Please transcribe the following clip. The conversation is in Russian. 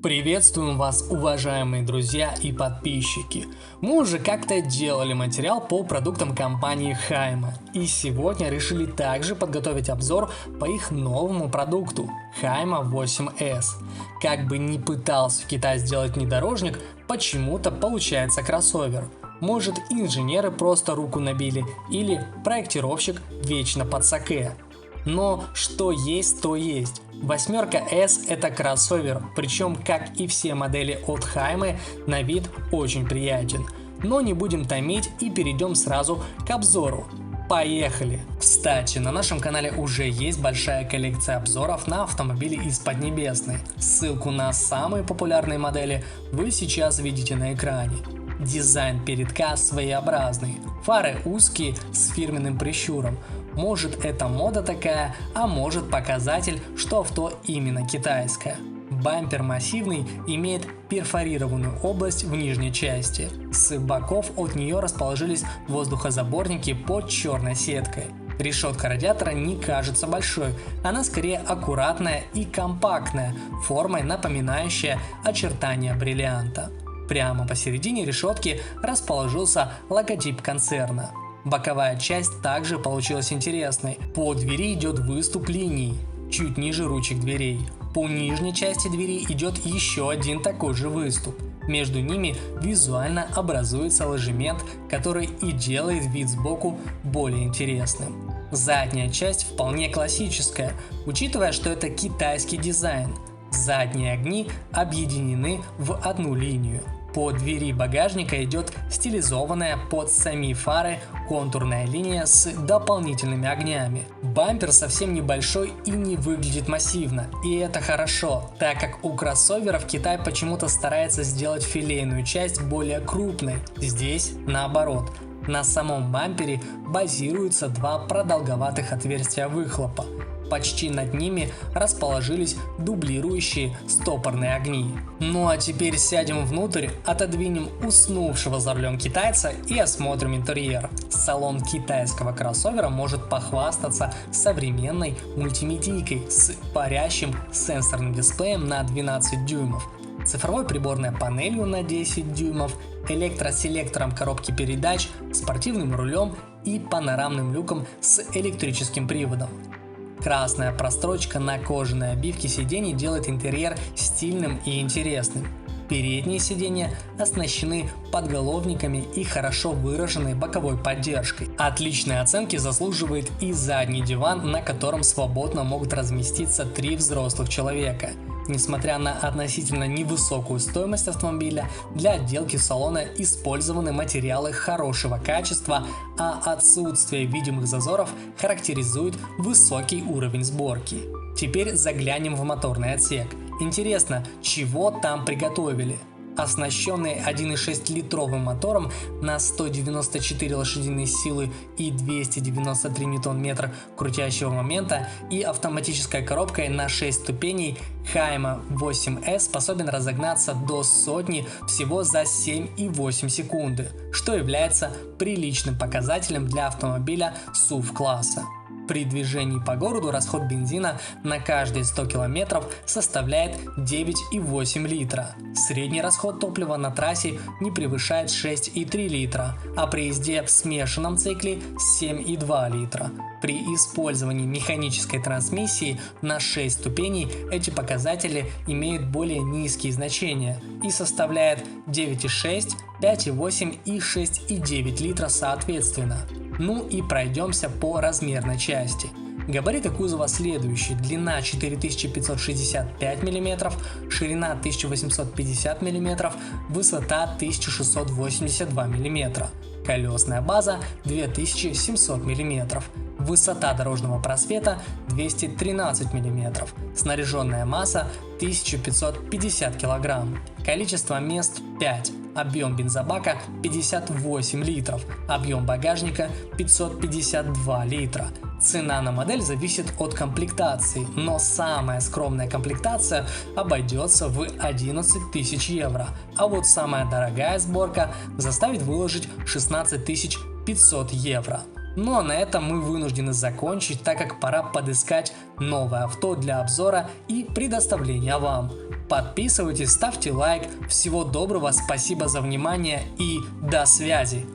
Приветствуем вас, уважаемые друзья и подписчики! Мы уже как-то делали материал по продуктам компании Hayma, и сегодня решили также подготовить обзор по их новому продукту Hayma 8S. Как бы ни пытался Китай сделать внедорожник, почему-то получается кроссовер. Может, инженеры просто руку набили, или проектировщик вечно под саке. Но что есть, то есть. 8S это кроссовер, причем, как и все модели от Hayma, на вид очень приятен. Но не будем томить и перейдем сразу к обзору. Поехали! Кстати, на нашем канале уже есть большая коллекция обзоров на автомобили из Поднебесной. Ссылку на самые популярные модели вы сейчас видите на экране. Дизайн передка своеобразный, фары узкие с фирменным прищуром. Может, это мода такая, а может, показатель, что авто именно китайское. Бампер массивный, имеет перфорированную область в нижней части. С боков от нее расположились воздухозаборники под черной сеткой. Решетка радиатора не кажется большой, она скорее аккуратная и компактная, формой напоминающая очертания бриллианта. Прямо посередине решетки расположился логотип концерна. Боковая часть также получилась интересной. По двери идет выступ линий, чуть ниже ручек дверей. По нижней части двери идет еще один такой же выступ. Между ними визуально образуется ложемент, который и делает вид сбоку более интересным. Задняя часть вполне классическая, учитывая, что это китайский дизайн. Задние огни объединены в одну линию. По двери багажника идет стилизованная под сами фары контурная линия с дополнительными огнями. Бампер совсем небольшой и не выглядит массивно, и это хорошо, так как у кроссоверов Китай почему-то старается сделать филейную часть более крупной. Здесь наоборот. На самом бампере базируются два продолговатых отверстия выхлопа. Почти над ними расположились дублирующие стопорные огни. Ну а теперь сядем внутрь, отодвинем уснувшего за рулем китайца и осмотрим интерьер. Салон китайского кроссовера может похвастаться современной мультимедийкой с парящим сенсорным дисплеем на 12 дюймов, цифровой приборной панелью на 10 дюймов, электроселектором коробки передач, спортивным рулем и панорамным люком с электрическим приводом. Красная прострочка на кожаной обивке сидений делает интерьер стильным и интересным. Передние сиденья оснащены подголовниками и хорошо выраженной боковой поддержкой. Отличной оценки заслуживает и задний диван, на котором свободно могут разместиться 3 взрослых человека. Несмотря на относительно невысокую стоимость автомобиля, для отделки салона использованы материалы хорошего качества, а отсутствие видимых зазоров характеризует высокий уровень сборки. Теперь заглянем в моторный отсек. Интересно, чего там приготовили? Оснащенный 1,6-литровым мотором на 194 лошадиные силы и 293 ньютон-метра крутящего момента и автоматической коробкой на 6 ступеней, Hayma 8S способен разогнаться до сотни всего за 7,8 секунды, что является приличным показателем для автомобиля SUV-класса. При движении по городу расход бензина на каждые 100 км составляет 9,8 литра. Средний расход топлива на трассе не превышает 6,3 литра, а при езде в смешанном цикле 7,2 литра. При использовании механической трансмиссии на 6 ступеней эти показатели имеют более низкие значения и составляют 9,6, 5,8 и 6,9 литра соответственно. Ну и пройдемся по размерной части. Габариты кузова следующие: длина 4565 мм, ширина 1850 мм, высота 1682 мм, колесная база 2700 мм, высота дорожного просвета 213 мм, снаряженная масса 1550 кг, количество мест 5, объем бензобака 58 литров, объем багажника 552 литра. Цена на модель зависит от комплектации, но самая скромная комплектация обойдется в 11 тысяч евро, а вот самая дорогая сборка заставит выложить 16 500 евро. Ну а на этом мы вынуждены закончить, так как пора подыскать новое авто для обзора и предоставления вам. Подписывайтесь, ставьте лайк. Всего доброго, спасибо за внимание и до связи.